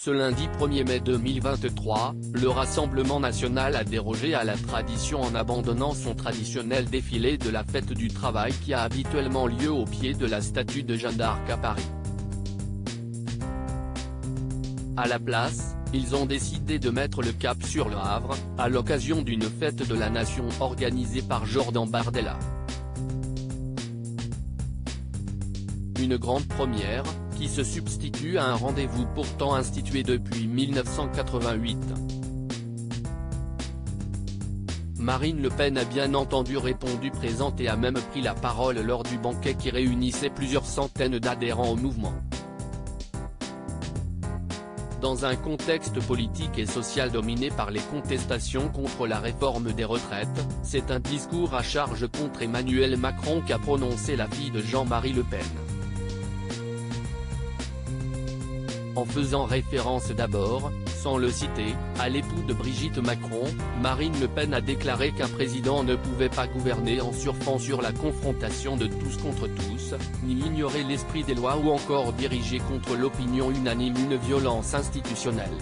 Ce lundi 1er mai 2023, le Rassemblement national a dérogé à la tradition en abandonnant son traditionnel défilé de la fête du travail qui a habituellement lieu au pied de la statue de Jeanne d'Arc à Paris. À la place, ils ont décidé de mettre le cap sur Le Havre, à l'occasion d'une fête de la nation organisée par Jordan Bardella. Une grande première, qui se substitue à un rendez-vous pourtant institué depuis 1988. Marine Le Pen a bien entendu répondu présente et a même pris la parole lors du banquet qui réunissait plusieurs centaines d'adhérents au mouvement. Dans un contexte politique et social dominé par les contestations contre la réforme des retraites, c'est un discours à charge contre Emmanuel Macron qu'a prononcé la fille de Jean-Marie Le Pen. En faisant référence d'abord, sans le citer, à l'époux de Brigitte Macron, Marine Le Pen a déclaré qu'un président ne pouvait pas gouverner en surfant sur la confrontation de tous contre tous, ni ignorer l'esprit des lois ou encore diriger contre l'opinion unanime une violence institutionnelle.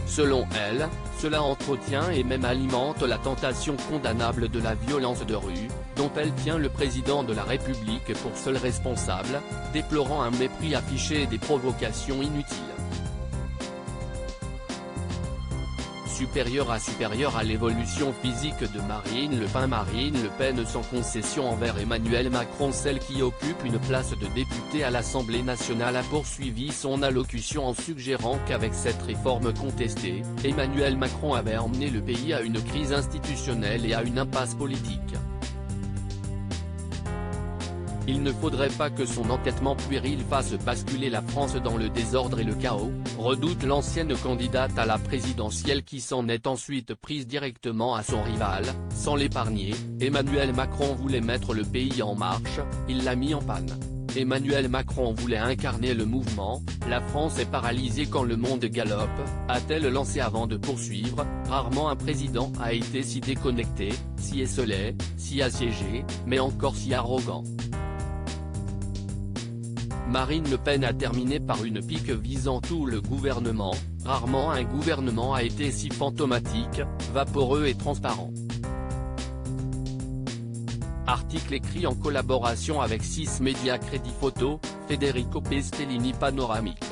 Selon elle, cela entretient et même alimente la tentation condamnable de la violence de rue, dont elle tient le président de la République pour seul responsable, déplorant un mépris affiché et des provocations inutiles. Supérieure à l'évolution physique de Marine Le Pen sans concession envers Emmanuel Macron, celle qui occupe une place de député à l'Assemblée nationale, a poursuivi son allocution en suggérant qu'avec cette réforme contestée, Emmanuel Macron avait emmené le pays à une crise institutionnelle et à une impasse politique. Il ne faudrait pas que son entêtement puéril fasse basculer la France dans le désordre et le chaos, redoute l'ancienne candidate à la présidentielle qui s'en est ensuite prise directement à son rival, sans l'épargner. Emmanuel Macron voulait mettre le pays en marche, il l'a mis en panne. Emmanuel Macron voulait incarner le mouvement, la France est paralysée quand le monde galope, a-t-elle lancé avant de poursuivre, rarement un président a été si déconnecté, si esselé, si assiégé, mais encore si arrogant. Marine Le Pen a terminé par une pique visant tout le gouvernement, rarement un gouvernement a été si fantomatique, vaporeux et transparent. Article écrit en collaboration avec 6 médias Crédit Photo, Federico Pestellini Panoramique.